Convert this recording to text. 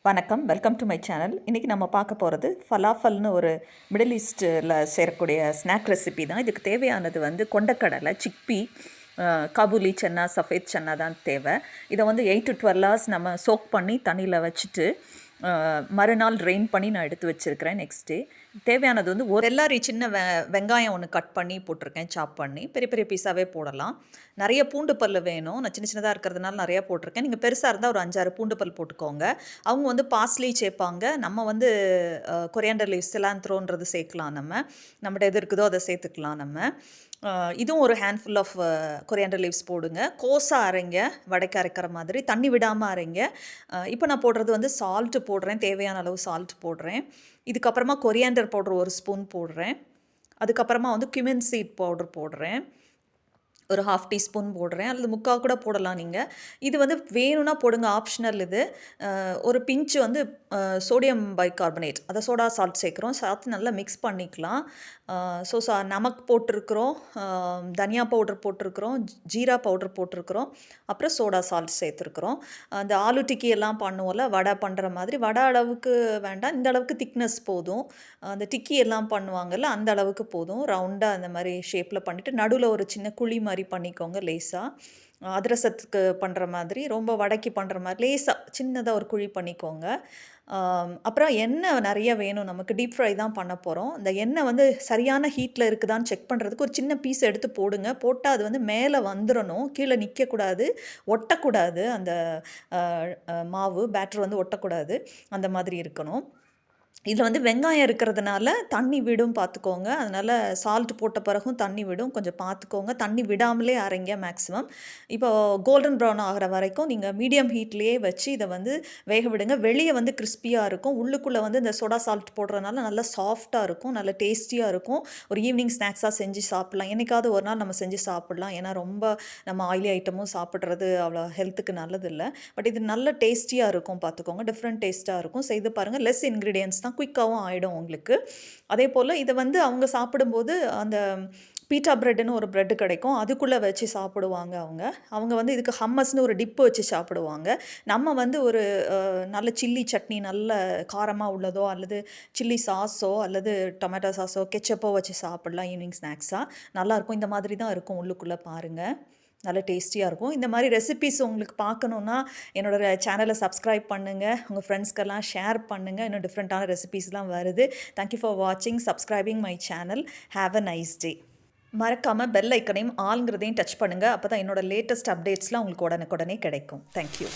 வணக்கம், welcome to my channel. இன்றைக்கி நம்ம பார்க்க போகிறது ஃபலாஃபல்னு ஒரு மிடில் ஈஸ்ட்டில் சேரக்கூடிய ஸ்நாக் ரெசிபி தான். இதுக்கு தேவையானது கொண்டக்கடலை, சிக்பி, காபூலி சன்னா, சஃபேத் சன்னா தான் தேவை. இதை 8 to 12 hours நம்ம சோக் பண்ணி தண்ணியில் வச்சுட்டு மறுநாள் ட்ரெயின் பண்ணி நான் எடுத்து வச்சுருக்கிறேன். நெக்ஸ்ட் டே தேவையானது ஒரு எல்லாரி சின்ன வெங்காயம் ஒன்று கட் பண்ணி போட்டிருக்கேன், சாப் பண்ணி பெரிய பெரிய பீஸாகவே போடலாம். நிறைய பூண்டு பல் வேணும், நான் சின்ன சின்னதாக இருக்கிறதுனால நிறையா போட்டிருக்கேன். நீங்கள் பெருசாக இருந்தால் ஒரு 5-6 பூண்டு பல் போட்டுக்கோங்க. அவங்க பார்ஸ்லி சேர்ப்பாங்க, நம்ம கொரியாண்டர் லீவ்ஸ் சிலாந்த்ரோன்றது சேர்க்கலாம். நம்மகிட்ட எது இருக்குதோ அதை சேர்த்துக்கலாம். இதுவும் ஒரு ஹேண்ட்ஃபுல் ஆஃப் கொரியாண்டர் லீவ்ஸ் போடுங்க. கோஸாக அரைங்க, வடைக்கு அரைக்கிற மாதிரி தண்ணி விடாமல் அரைங்க. இப்போ நான் போடுறது சால்ட்டு போடுறேன், தேவையான அளவு சால்ட் போடுறேன். இதுக்கப்புறமா கொரியாண்டர் பவுடர் 1 ஸ்பூன் போடுறேன். அதுக்கப்புறமா cumin சீட் பவுடர் போடுறேன், ஒரு 1/2 டீஸ்பூன் போடுறேன், அல்லது 3/4 கூட போடலாம். நீங்கள் இது வேணும்னா போடுங்க, ஆப்ஷனல். இது ஒரு பிஞ்சு சோடியம் பைகார்பனேட், அதை சோடா சால்ட் சேர்க்குறோம், சேர்த்து நல்லா மிக்ஸ் பண்ணிக்கலாம். ஸோ நமக்கு போட்டிருக்கிறோம், தனியா பவுடர் போட்டிருக்கிறோம், ஜீரா பவுடர் போட்டிருக்கிறோம், அப்புறம் சோடா சால்ட் சேர்த்துருக்குறோம். அந்த ஆலு டிக்கி எல்லாம் பண்ணுவோம்ல, வடை பண்ணுற மாதிரி, வடை அளவுக்கு வேண்டாம், இந்த அளவுக்கு திக்னஸ் போதும். அந்த டிக்கி எல்லாம் பண்ணுவாங்கள்ல, அந்த அளவுக்கு போதும். ரவுண்டாக அந்த மாதிரி ஷேப்பில் பண்ணிவிட்டு நடுவில் ஒரு சின்ன குழி மாதிரி பண்ணிக்கோங்க. லேசாக அதிரசத்துக்கு பண்ணுற மாதிரி, ரொம்ப வடைக்கு பண்ணுற மாதிரி லேசாக சின்னதாக ஒரு குழி பண்ணிக்கோங்க. அப்புறம் எண்ணெய் நிறைய வேணும் நமக்கு, டீப் ஃப்ரை தான் பண்ண போகிறோம். இந்த எண்ணெய் சரியான ஹீட்டில் இருக்குதான்னு செக் பண்ணுறதுக்கு ஒரு சின்ன பீஸ் எடுத்து போடுங்க. போட்டால் அது மேலே வந்துடணும், கீழே நிற்கக்கூடாது, ஒட்டக்கூடாது. அந்த மாவு பேட்டர் ஒட்டக்கூடாது, அந்த மாதிரி இருக்கணும். இதில் வெங்காயம் இருக்கிறதுனால தண்ணி விடும், பார்த்துக்கோங்க. அதனால் சால்ட் போட்ட பிறகும் தண்ணி விடும், கொஞ்சம் பார்த்துக்கோங்க. தண்ணி விடாமலே அரைங்க மேக்ஸிமம். இப்போ கோல்டன் ப்ரௌன் ஆகிற வரைக்கும் நீங்கள் மீடியம் ஹீட்லேயே வச்சு இதை வேக விடுங்க. வெளியே கிறிஸ்பியாக இருக்கும், உள்ளுக்குள்ளே இந்த சோடா சால்ட் போடுறதுனால நல்லா சாஃப்டாக இருக்கும், நல்லா டேஸ்டியாக இருக்கும். ஒரு ஈவினிங் ஸ்நாக்ஸாக செஞ்சு சாப்பிட்லாம். என்றைக்காவது ஒரு நாள் நம்ம செஞ்சு சாப்பிட்லாம். ஏன்னா ரொம்ப நம்ம ஆயிலி ஐட்டமும் சாப்பிட்றது அவ்வளோ ஹெல்த்துக்கு நல்லதில்லை. பட் இது நல்ல டேஸ்டியாக இருக்கும், பார்த்துக்கோங்க. டிஃப்ரெண்ட் டேஸ்ட்டாக இருக்கும். செய்து பாருங்கள். லெஸ் இன்க்ரீடியன்ஸ் தான், குயிக்காகவும் ஆகிடும் உங்களுக்கு. அதே போல் இதை அவங்க சாப்பிடும்போது அந்த பீட்டா ப்ரெட்டுன்னு ஒரு ப்ரெட்டு கிடைக்கும், அதுக்குள்ளே வச்சு சாப்பிடுவாங்க. அவங்க இதுக்கு ஹம்மஸ்னு ஒரு டிப்பு வச்சு சாப்பிடுவாங்க. நம்ம ஒரு நல்ல சில்லி சட்னி, நல்ல காரமாக உள்ளதோ, அல்லது சில்லி சாஸோ, அல்லது டொமேட்டோ சாஸோ, கெச்சப்போ வச்சு சாப்பிட்லாம் ஈவினிங் ஸ்நாக்ஸாக. நல்லாயிருக்கும். இந்த மாதிரி தான் இருக்கும் உள்ளுக்குள்ளே, பாருங்கள். நல்ல டேஸ்டியாக இருக்கும். இந்த மாதிரி ரெசிபீஸ் உங்களுக்கு பார்க்கணுன்னா என்னோடய சேனலை சப்ஸ்கிரைப் பண்ணுங்கள், உங்கள் ஃப்ரெண்ட்ஸ்க்கெல்லாம் ஷேர் பண்ணுங்கள். இன்னும் டிஃப்ரெண்ட்டான ரெசிபீஸ்லாம் வருது. தேங்க்யூ ஃபார் வாட்சிங், subscribing my channel. Have a nice day. மறக்காமல் பெல் ஐக்கனையும் ஆல்ங்கிறதையும் டச் பண்ணுங்கள். அப்போ தான் என்னோடய லேட்டஸ்ட் அப்டேட்ஸ்லாம் உங்களுக்கு உடனுக்குடனே கிடைக்கும். தேங்க்யூ.